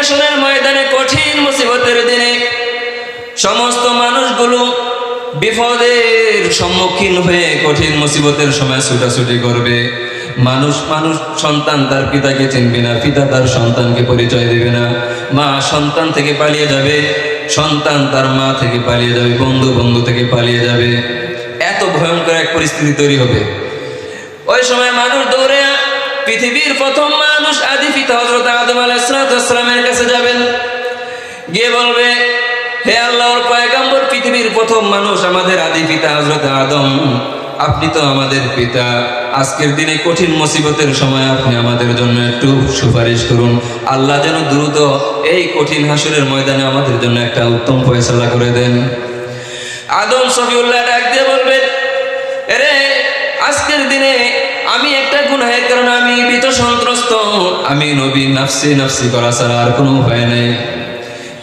হাসরের ময়দানে কঠিন মুসিবতের দিনে সমস্ত মানুষগুলো বিপদের সম্মুখীন হয়ে কঠিন মুসিবতের সময় ছুটাছুটি করবে। মানুষ সন্তান তার পিতাকে চিনবে না, পিতা তার সন্তানকে পরিচয় দেবে না, মা সন্তান থেকে পালিয়ে যাবে, সন্তান তার মা থেকে পালিয়ে যাবে, বন্ধু থেকে পালিয়ে যাবে। এত ভয়ঙ্কর এক পরিস্থিতি তৈরি হবে। ওই সময় মানুষ দৌড়ে পৃথিবীর প্রথম মানুষ আদি পিতা হযরত আদম আলাইহিস সালামের কাছে যাবেন, গিয়ে বলবে, হে আল্লাহর পয়গম্বর, পৃথিবীর প্রথম মানুষ আমাদের আদি পিতা হযরত আদম, আপনি তো আমাদের পিতা, আজকের দিনে কঠিন মুসিবতের সময় আপনি আমাদের জন্য একটু সুপারিশ করুন। আল্লাহ যেন দ্রুত এই কঠিন হাসরের ময়দানে আমাদের জন্য একটা উত্তম ফয়সালা করে দেন। আদম সফিউল্লাহ ডাক দিয়ে বলবেন, আরে আজকের দিনে আমি একটা গুনাহের কারণে আমি ভীত সন্ত্রস্ত, আমি নবী নাফসি নাফসি করা ছাড়া আর কোনো উপায় নেই।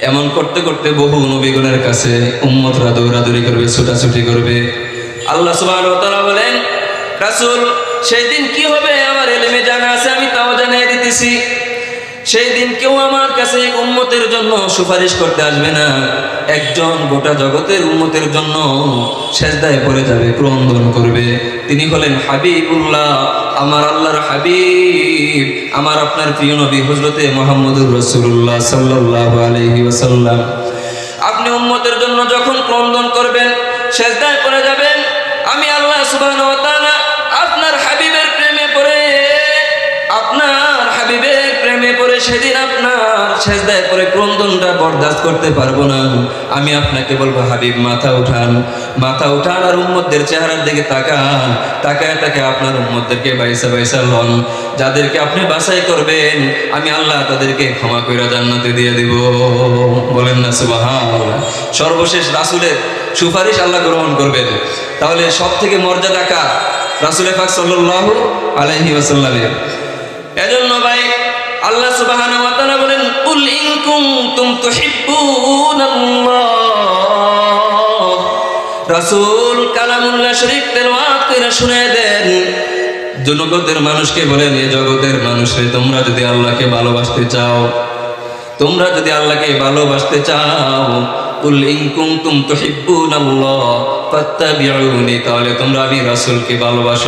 এমন করতে করতে বহু নবীগণের কাছে উম্মতরা দৌড়াদৌড়ি করবে, ছুটাছুটি করবে। আল্লাহ সুবহানাহু ওয়া তাআলা বলেন, রাসূল সেই দিন কি হবে আমার ইলমে জানা আছে, আমি তাও জানিয়ে দিতেছি। সেই দিন কেউ আমার কাছে উম্মতের জন্য সুপারিশ করতে আসবে না। একজন গোটা জগতের উম্মতের জন্য সেজদায় পড়ে যাবে, ক্রন্দন করবে। তিনি হলেন হাবিবুল্লাহ, আমার আল্লাহর হাবিব, আমার আপনার প্রিয় নবী হযরতে মুহাম্মদুর রাসূলুল্লাহ সাল্লাল্লাহু আলাইহি ওয়াসাল্লাম। আপনি উম্মতের জন্য যখন ক্রন্দন করবেন, সেজদায় পড়ে যাবেন, আমি আল্লাহ সুবহানাহু ওয়া তাআলা আপনার হাবিবের প্রেমে পড়ে, আপনার হাবিবের প্রেমে পড়ে সেদিন আপনার সেজদায় পড়ে ক্রন্দনটা বরদাস্ত করতে পারবো না। আমি আপনাকে বলবো, হাবিব মাথা উঠান, মাথা উঠান, আর উম্মতদের চেহারার দিকে তাকান, তাকায় তাকায় আপনার উম্মতদেরকে বাইসা বাইসা লন। যাদেরকে আপনি বাছাই করবেন আমি আল্লাহ তাদেরকে ক্ষমা কইরা জান্নাতে দিয়ে দিব। বলেন না সুবহানাল্লাহ। সর্বশেষ রাসূলের সুপারিশ আল্লাহ গ্রহণ করবেন। তাহলে সব থেকে মর্যাদা কার? রাসূল পাক সাল্লাল্লাহু আলাইহি ওয়াসাল্লামের। এজন্য ভাই আল্লাহ সুবহানাহু ওয়া তাআলা বলেন, কুল ইন কুনতুম তুহিব্বুনাল্লাহ। রাসূল কালামুল্লাহ শরীফ তেলাওয়াত করে শুনিয়ে দেন, জগতের মানুষকে বলেন, এই জগতের মানুষরে তোমরা যদি আল্লাহকে ভালোবাসতে চাও, তোমরা যদি আল্লাহকে ভালোবাসতে চাও, কুল ইন কুনতুম তুহিব্বুনাল্লাহ ফাত্তাবিউনি, তাহলে তোমরা আমি রাসূলকে ভালোবাসো।